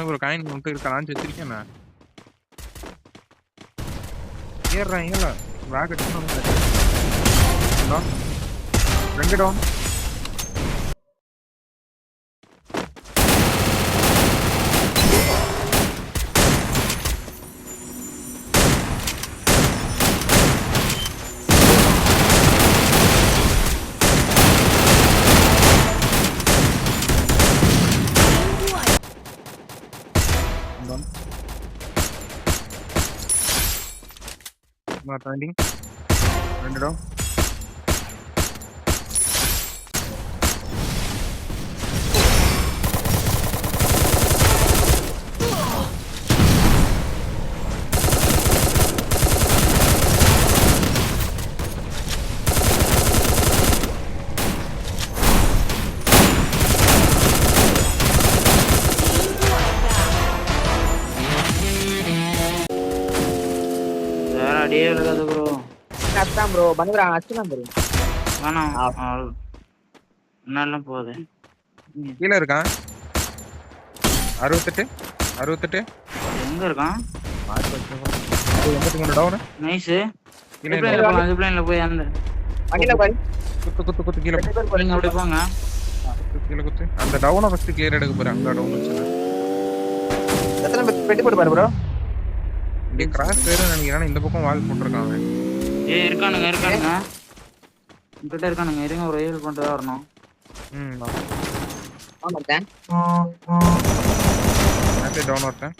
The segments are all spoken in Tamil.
ஒரு காயின் மட்டும் இருக்க லான்ச் வச்சிருக்கேன் நான். ஏறுறேன் ஏல rocket down 2 down. Landing 2 down. Bro அதான் ப்ரோ பண்ணுறாங்க அச்சுலாம் ப்ரோ வேணாம் என்னெல்லாம் போகுது கீழே இருக்கான் 68 எங்க இருக்கான் 83 டவுன். நைஸ் பிளேன்ல போய் அந்த வண்டில பாரு குத்து கீழே போறீங்க அப்படியே போங்க கீழே குத்து அந்த டவுனை ஃபர்ஸ்ட் கிளியர் எடுக்க போறேன். அங்க டவுன் வச்சு எத்தனை பெட்டி போட்டு பாரு ப்ரோ. இங்க கிராஸ் பேரு நினைக்கிறேன். இந்த பக்கம் வால் போட்டுருக்காங்க. இருக்கானுங்க இங்கிட்ட இருக்கானுங்க. இருங்க ஒரு ஹீல் பண்ணிட்டு வரணும். ஆமாட்டேன் நான் டவுன் வரேன்.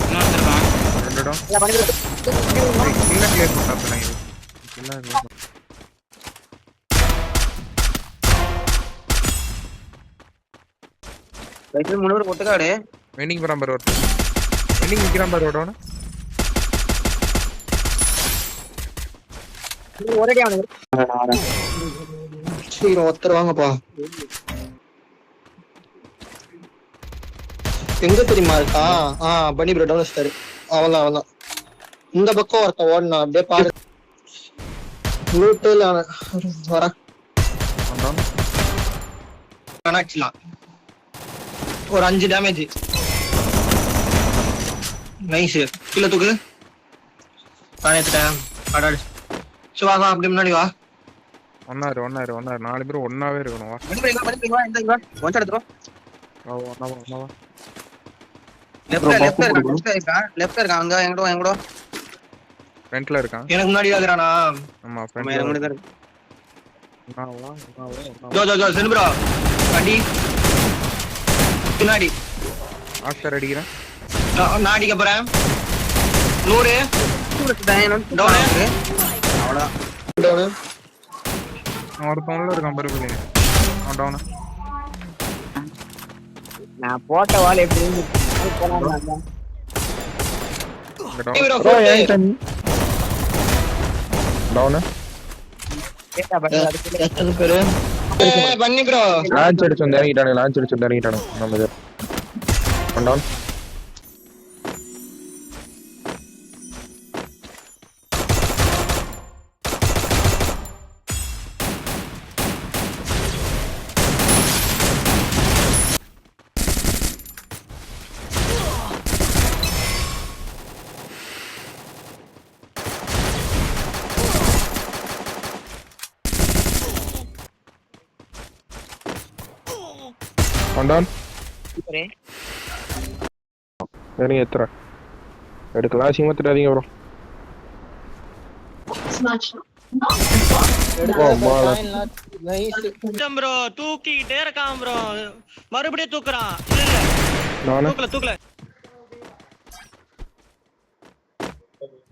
இன்னொருத்தர் இருக்கான் 2 டவுன். இல்ல கிளியர் பண்ணாதே இது. இல்ல பைக்ல 3 பேர் ஒட்டுக்காடு வெண்டிங் போறான் பாரு ஒருத்தன். வெண்டிங் நிக்கிறான் பாரு டவுன். ஒரேடி அவனுக்கு சீக்கிரம் ஒருத்தர் வாங்கப்பா. எங்க தெரியுமா இருக்கா? பண்ணி ப்ரோ டவுன் வச்சிட்டாரு. அவன் இந்த பக்கம் ஒருத்தன் ஓடனா அப்படியே பாரு. லூட்டுல வர ஒரு 5 டேமேஜ். நைஸ். கீழே தூக்கு. நான் எடுத்துட்டேன். அடாடு சோ வா அப்படி முன்னாடி வா. ஒன்னாரு 4 பேர் ஒண்ணாவே இருக்கணும். வா வா இந்த இங்க ஒன் எடுத்துறோ. வா லெஃப்ட்ல இருக்கா அங்க எங்கடோ ஃப்ரண்ட்ல இருக்கான். எனக்கு முன்னாடி வாங்குறானா? ஆமா எனக்கு முன்னாடி தான். வா ஜோ சென் ப்ரோ வண்டி பின்னாடி ஆஸ்டர் அடிக்கிறேன். நான் அடிக்க போறேன். 100 டவுன் அவ்வளவுதான். டவுன் ஒருத்தவங்கள இருக்கான் பாரு பிள்ளை. டவுன் நான் போட்ட வால் எப்படி போலாம் டவுன். கேட்டா பட் எத்தனை பேரு பண்ணி ப்ரோ லான்ச் அடிச்சு இறங்கிட்டானு நம்ம இது டவுன். டவுன் சரி எத்தனை எடுக்கலாம். சிமத்துட்டாதீங்க ப்ரோ. ப்ரோ தூக்கிட்டே இருக்கான் ப்ரோ. மறுபடியும் தூக்குறான். தூக்கல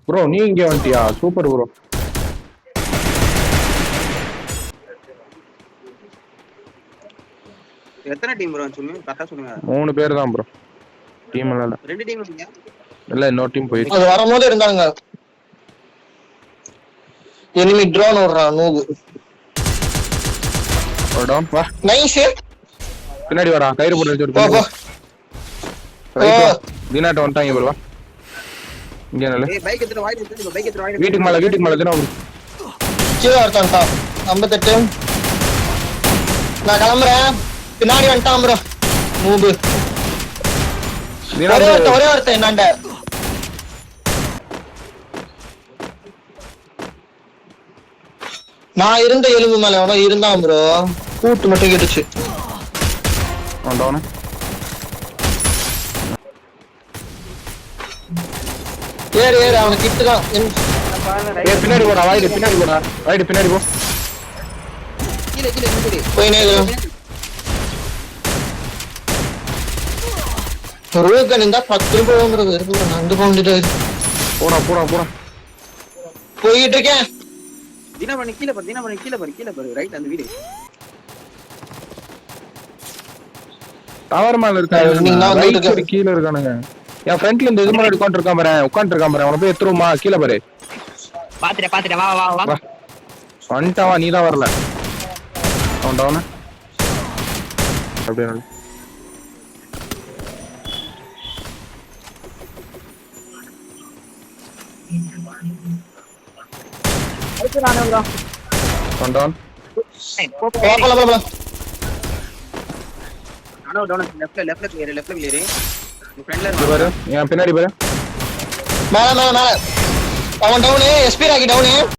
ப்ரோ. நீ இங்கே வந்துட்டியா? Super bro. எத்தனை டீம் ப்ரோ சொல்லுங்க கரெக்ட்டா சொல்லுங்க. 3 பேர் தான் ப்ரோ. டீம் இல்ல 2 டீம் இல்லையா? இல்ல இன்னொரு டீம் போயிடுச்சு. அது வரும்போது இருந்தாங்க. எனிமி ட்ரோன் ஓடுறான் நூபு. டவுன் வா. நைஸ். பின்னாடி வாடா. கயிறு போட்டு வச்சிரு. தினாட்ட வந்துட்டாங்க ப்ரோ. இங்க நல்ல பைக் எடுத்து வாயில எடுத்து பைக் எடுத்து வாயில. வீட்டுக்கு மேல தினா கீழ வரட்டான்டா. 58. நான் கிளம்புறேன். பின்னாடி வந்துட்டான் ப்ரோ. மூவு ஒரே ஒருத்தன் என்னாண்ட. நான் இருந்த எலும்பு மேல எவனோ இருந்தான் ப்ரோ. கூட்டு மட்டும் கேட்டுச்சு. டவுன். ஏறு ஏறு அவனுக்கு கிட்டுதான். பின்னாடி போடா வாயிடு பின்னாடி போடா வாயிடு பின்னாடி போ. போயினே ரூகன் இருந்தா 10 ரூபாய் அங்க போந்துட்டு போடா போடா போடா போயிட்டு இருக்கேன். தினா பண்ணி கீழே பாரு ரைட் அந்த வீடு. டவர் மேல இருக்காங்க கீழ இருக்கானுங்க. என் ஃப்ரண்ட்ல இந்த இது மாதிரி உட்கார்ந்து இருக்கான் பாரு அவன போய் எத்துருமா கீழ பாரு. பாத்துட்டேன் வா வா வா வந்துட்டாவா நீதான் வரல. அவன் டவுன் அப்படியே டவுன். லெஃப்ட்ல கிளியர் பாரு என் பின்னாடி பாரு. மேல அவன் டவுனு எஸ்பி ராக்கி டவுனு.